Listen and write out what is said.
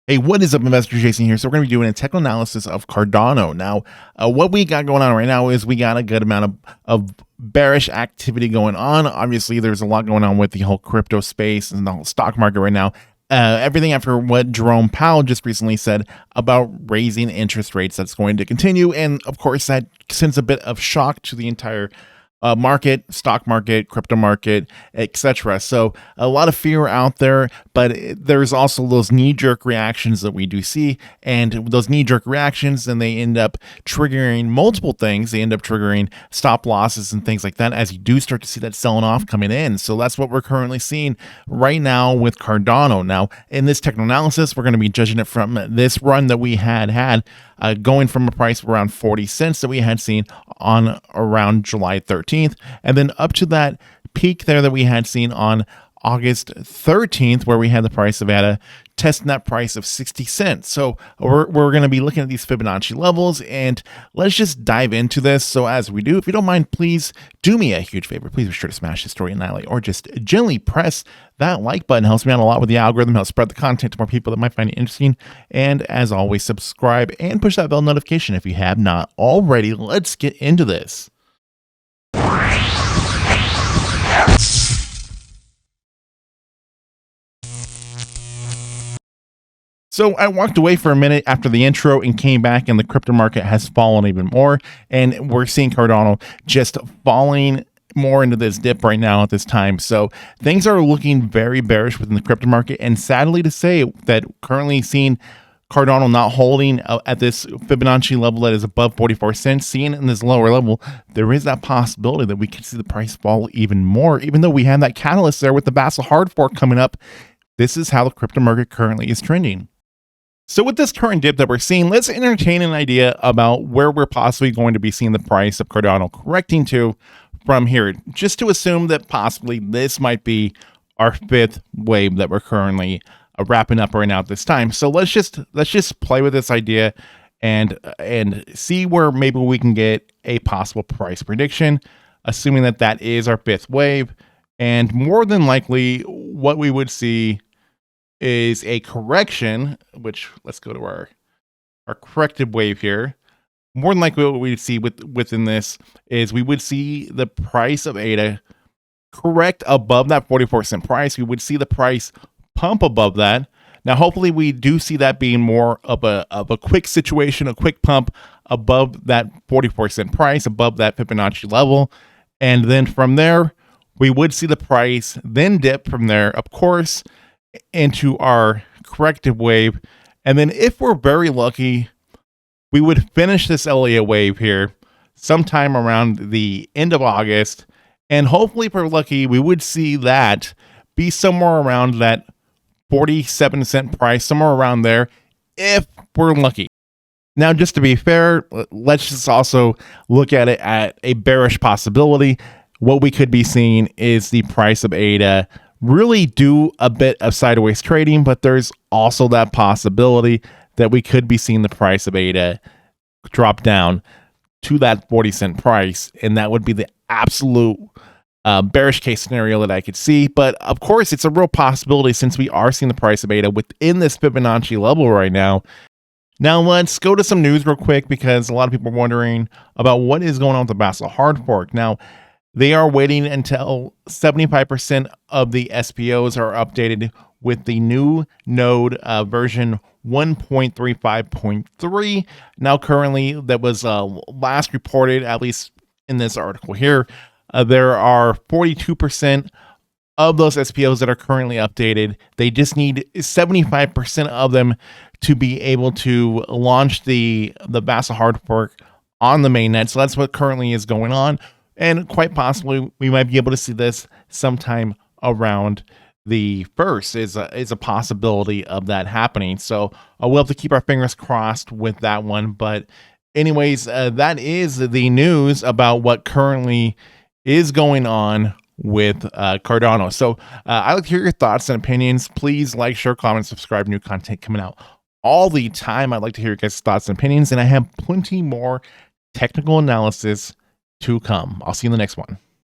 Hey, what is up, investor Jason here? So we're going to be doing a technical analysis of Cardano. Now, what we got going on right now is we got a good amount of bearish activity going on. Obviously, there's a lot going on with the whole crypto space and the whole stock market right now. Everything after what Jerome Powell just recently said about raising interest rates, that's going to continue. And of course, that sends a bit of shock to the entire market, stock market, crypto market, etc. So a lot of fear out there, but there's also those knee-jerk reactions that we do see, and those knee-jerk reactions, then they end up triggering multiple things. They end up triggering stop losses and things like that as you do start to see that selling off coming in. So that's what we're currently seeing right now with Cardano. Now, in this technical analysis, we're going to be judging it from this run that we had going from a price of around 40 cents that we had seen on around July 13th, and then up to that peak there that we had seen on August 13th, where we had the price of ADA testing that price of 60 cents. So we're going to be looking at these Fibonacci levels, and let's just dive into this. So as we do, if you don't mind, please do me a huge favor. Please be sure to smash the story annihilate, or just gently press that like button. It helps me out a lot with the algorithm, helps spread the content to more people that might find it interesting. And as always, subscribe and push that bell notification if you have not already. Let's get into this. So I walked away for a minute after the intro and came back, and the crypto market has fallen even more. And we're seeing Cardano just falling more into this dip right now at this time. So things are looking very bearish within the crypto market. And sadly to say that currently seeing Cardano not holding at this Fibonacci level that is above 44 cents, seeing it in this lower level, there is that possibility that we could see the price fall even more, even though we have that catalyst there with the Basel hard fork coming up. This is how the crypto market currently is trending. So with this current dip that we're seeing, let's entertain an idea about where we're possibly going to be seeing the price of Cardano correcting to from here, just to assume that possibly this might be our fifth wave that we're currently wrapping up right now at this time. So let's just play with this idea and see where maybe we can get a possible price prediction, assuming that that is our fifth wave. And more than likely, what we would see is a correction, which let's go to our corrected wave here. More than likely what we'd see within this is we would see the price of ADA correct above that 44 cent price. We would see the price pump above that. Now, hopefully we do see that being more of a quick situation, a quick pump above that 44 cent price, above that Fibonacci level. And then from there, we would see the price then dip from there, of course, into our corrective wave. And then if we're very lucky, we would finish this Elliot wave here sometime around the end of August. And hopefully, if we're lucky, we would see that be somewhere around that 47 cent price, somewhere around there, if we're lucky. Now, just to be fair, let's just also look at it at a bearish possibility. What we could be seeing is the price of ADA really do a bit of sideways trading, but there's also that possibility that we could be seeing the price of ADA drop down to that 40 cent price, and that would be the absolute bearish case scenario that I could see. But of course, it's a real possibility since we are seeing the price of ADA within this Fibonacci level right now. Now let's go to some news real quick, because a lot of people are wondering about what is going on with the Basel hard fork. Now, they are waiting until 75% of the SPOs are updated with the new node version 1.35.3. Now, currently, that was last reported, at least in this article here, there are 42% of those SPOs that are currently updated. They just need 75% of them to be able to launch the Basel hard fork on the mainnet. So that's what currently is going on. And quite possibly, we might be able to see this sometime around the first is a possibility of that happening. So we'll have to keep our fingers crossed with that one. But anyways, that is the news about what currently is going on with Cardano. So I'd like to hear your thoughts and opinions. Please like, share, comment, subscribe. New content coming out all the time. I'd like to hear your guys' thoughts and opinions. And I have plenty more technical analysis to come. I'll see you in the next one.